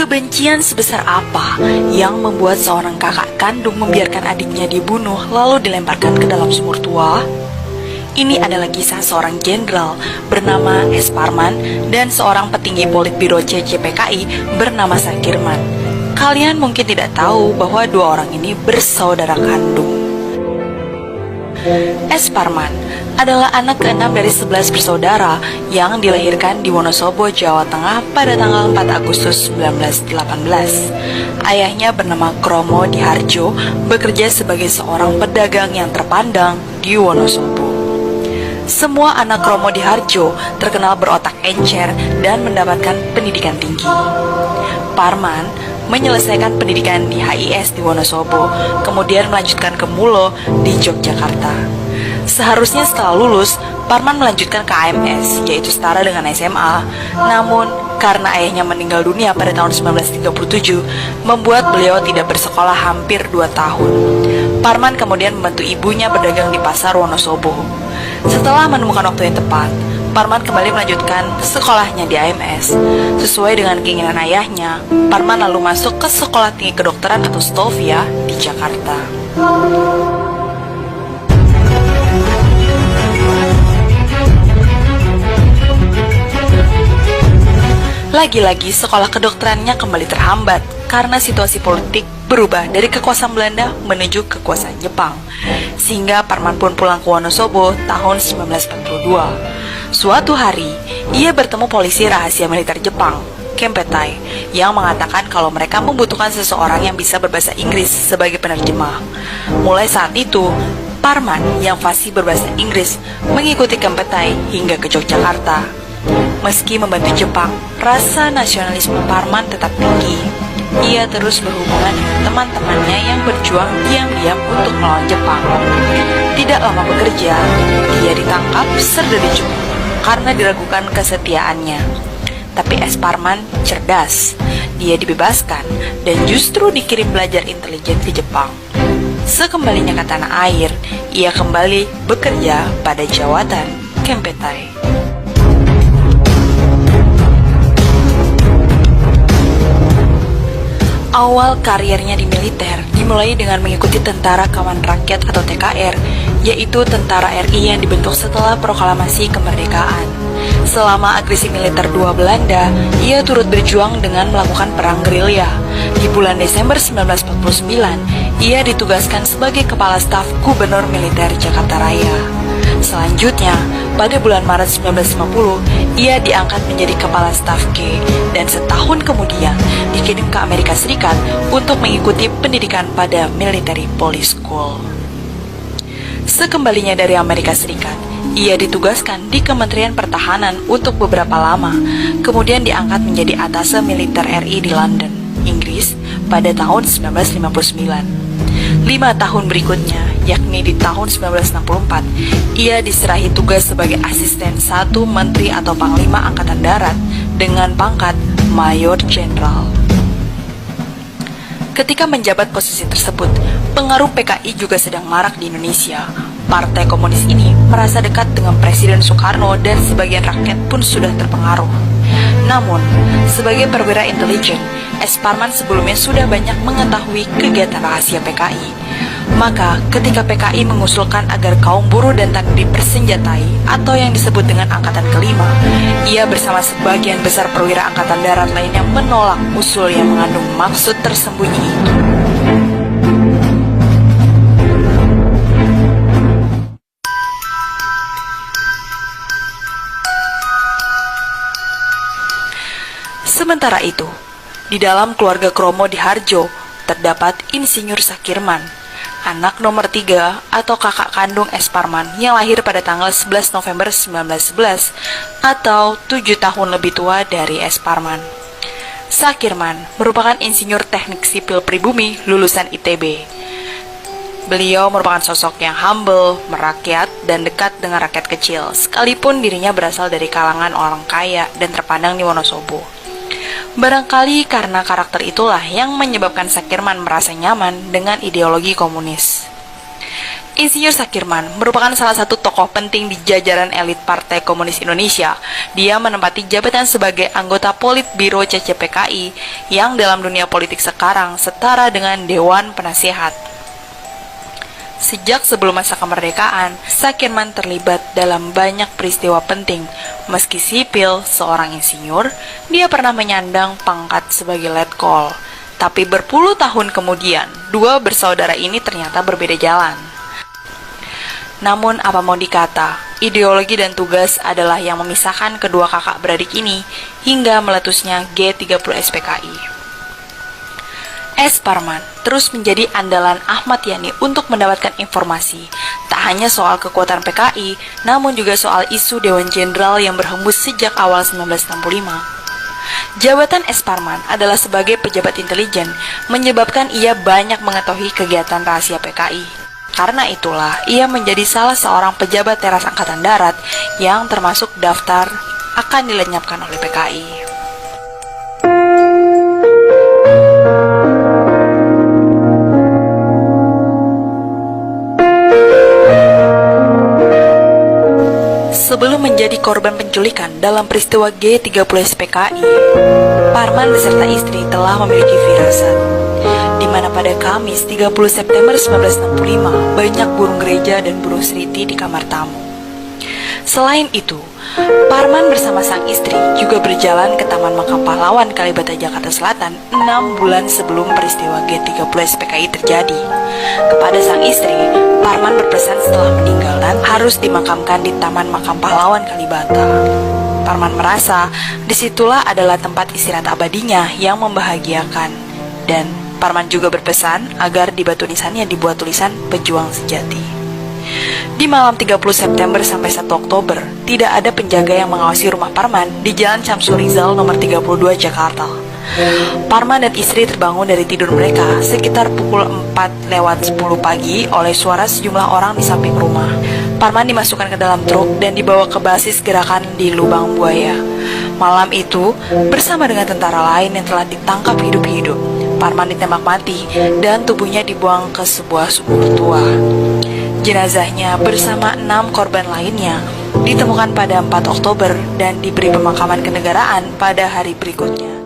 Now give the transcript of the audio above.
Kebencian sebesar apa yang membuat seorang kakak kandung membiarkan adiknya dibunuh lalu dilemparkan ke dalam sumur tua? Ini adalah kisah seorang jenderal bernama S. Parman dan seorang petinggi Politbiro CCPKI bernama Sakirman. Kalian mungkin tidak tahu bahwa dua orang ini bersaudara kandung. S. Parman adalah anak ke-6 dari 11 bersaudara yang dilahirkan di Wonosobo, Jawa Tengah pada tanggal 4 Agustus 1918. Ayahnya bernama Kromo Diharjo, bekerja sebagai seorang pedagang yang terpandang di Wonosobo. Semua anak Kromo Diharjo terkenal berotak encer dan mendapatkan pendidikan tinggi. Parman menyelesaikan pendidikan di HIS di Wonosobo, kemudian melanjutkan ke Mulo di Yogyakarta. Seharusnya setelah lulus, Parman melanjutkan ke AMS, yaitu setara dengan SMA. Namun, karena ayahnya meninggal dunia pada tahun 1937, membuat beliau tidak bersekolah hampir 2 tahun. Parman kemudian membantu ibunya berdagang di pasar Wonosobo. Setelah menemukan waktu yang tepat, Parman kembali melanjutkan sekolahnya di AMS. Sesuai dengan keinginan ayahnya, Parman lalu masuk ke Sekolah Tinggi Kedokteran atau Stovia di Jakarta. Lagi-lagi sekolah kedokterannya kembali terhambat karena situasi politik berubah dari kekuasaan Belanda menuju kekuasaan Jepang. Sehingga Parman pun pulang ke Wonosobo tahun 1942. Suatu hari, ia bertemu polisi rahasia militer Jepang, Kempeitai, yang mengatakan kalau mereka membutuhkan seseorang yang bisa berbahasa Inggris sebagai penerjemah. Mulai saat itu, Parman yang fasih berbahasa Inggris mengikuti Kempeitai hingga ke Yogyakarta. Meski membantu Jepang, rasa nasionalisme Parman tetap tinggi. Ia terus berhubungan dengan teman-temannya yang berjuang diam-diam untuk melawan Jepang. Tidak lama bekerja, dia ditangkap serta diculik karena diragukan kesetiaannya. Tapi S. Parman cerdas. Dia dibebaskan dan justru dikirim belajar intelijen ke Jepang. Sekembalinya ke tanah air, ia kembali bekerja pada jawatan Kempeitai. Awal karirnya di militer dimulai dengan mengikuti Tentara Kawan Rakyat atau TKR, yaitu tentara RI yang dibentuk setelah proklamasi kemerdekaan. Selama agresi militer dua Belanda, ia turut berjuang dengan melakukan perang gerilya. Di bulan Desember 1949, ia ditugaskan sebagai Kepala Staf Gubernur Militer Jakarta Raya. Selanjutnya, pada bulan Maret 1950, ia diangkat menjadi Kepala Staf G dan setahun kemudian dikirim ke Amerika Serikat untuk mengikuti pendidikan pada Military Police School. Sekembalinya dari Amerika Serikat, ia ditugaskan di Kementerian Pertahanan untuk beberapa lama, kemudian diangkat menjadi Atase Militer RI di London, Inggris pada tahun 1959. 5 tahun berikutnya, yakni di tahun 1964, ia diserahi tugas sebagai asisten satu menteri atau panglima angkatan darat dengan pangkat Mayor Jenderal. Ketika menjabat posisi tersebut, pengaruh PKI juga sedang marak di Indonesia. Partai Komunis ini merasa dekat dengan Presiden Soekarno dan sebagian rakyat pun sudah terpengaruh. Namun, sebagai perwira intelijen, S. Parman sebelumnya sudah banyak mengetahui kegiatan rahasia PKI. Maka, ketika PKI mengusulkan agar kaum buruh dan tani dipersenjatai atau yang disebut dengan Angkatan Kelima, ia bersama sebagian besar perwira Angkatan Darat lainnya menolak usul yang mengandung maksud tersembunyi itu. Sementara itu, di dalam keluarga Kromo Diharjo terdapat Insinyur Sakirman, anak nomor 3 atau kakak kandung S. Parman yang lahir pada tanggal 11 November 1911 atau 7 tahun lebih tua dari S. Parman. Sakirman merupakan insinyur teknik sipil pribumi lulusan ITB. Beliau merupakan sosok yang humble, merakyat, dan dekat dengan rakyat kecil, sekalipun dirinya berasal dari kalangan orang kaya dan terpandang di Wonosobo. Barangkali karena karakter itulah yang menyebabkan Sakirman merasa nyaman dengan ideologi komunis. Insinyur Sakirman merupakan salah satu tokoh penting di jajaran elit Partai Komunis Indonesia. Dia menempati jabatan sebagai anggota Politbiro CCPKI yang dalam dunia politik sekarang setara dengan Dewan Penasehat. Sejak sebelum masa kemerdekaan, Sakirman terlibat dalam banyak peristiwa penting. Meski sipil, seorang insinyur, dia pernah menyandang pangkat sebagai letkol. Tapi berpuluh tahun kemudian, dua bersaudara ini ternyata berbeda jalan. Namun apa mau dikata, ideologi dan tugas adalah yang memisahkan kedua kakak beradik ini hingga meletusnya G30 SPKI. S. Parman terus menjadi andalan Ahmad Yani untuk mendapatkan informasi, tak hanya soal kekuatan PKI, namun juga soal isu Dewan Jenderal yang berhembus sejak awal 1965. Jabatan S. Parman adalah sebagai pejabat intelijen, menyebabkan ia banyak mengetahui kegiatan rahasia PKI. Karena itulah, ia menjadi salah seorang pejabat teras Angkatan Darat yang termasuk daftar akan dilenyapkan oleh PKI. Sebelum menjadi korban penculikan dalam peristiwa G30 SPKI, Parman beserta istri telah memiliki firasat, di mana pada Kamis 30 September 1965 banyak burung gereja dan burung seriti di kamar tamu. Selain itu, Parman bersama sang istri juga berjalan ke Taman Makam Pahlawan Kalibata Jakarta Selatan 6 bulan sebelum peristiwa G30 SPKI terjadi. Kepada sang istri, Parman berpesan setelah meninggal dan harus dimakamkan di Taman Makam Pahlawan Kalibata. Parman merasa disitulah adalah tempat istirahat abadinya yang membahagiakan, dan Parman juga berpesan agar di batu nisannya dibuat tulisan pejuang sejati. Di malam 30 September sampai 1 Oktober, tidak ada penjaga yang mengawasi rumah Parman di Jalan Syamsul Rizal nomor 32 Jakarta. Parman dan istri terbangun dari tidur mereka sekitar pukul 4:10 pagi oleh suara sejumlah orang di samping rumah. Parman dimasukkan ke dalam truk dan dibawa ke basis gerakan di Lubang Buaya. Malam itu, bersama dengan tentara lain yang telah ditangkap hidup-hidup, Parman ditembak mati dan tubuhnya dibuang ke sebuah sumur tua. Jenazahnya bersama 6 korban lainnya ditemukan pada 4 Oktober dan diberi pemakaman kenegaraan pada hari berikutnya.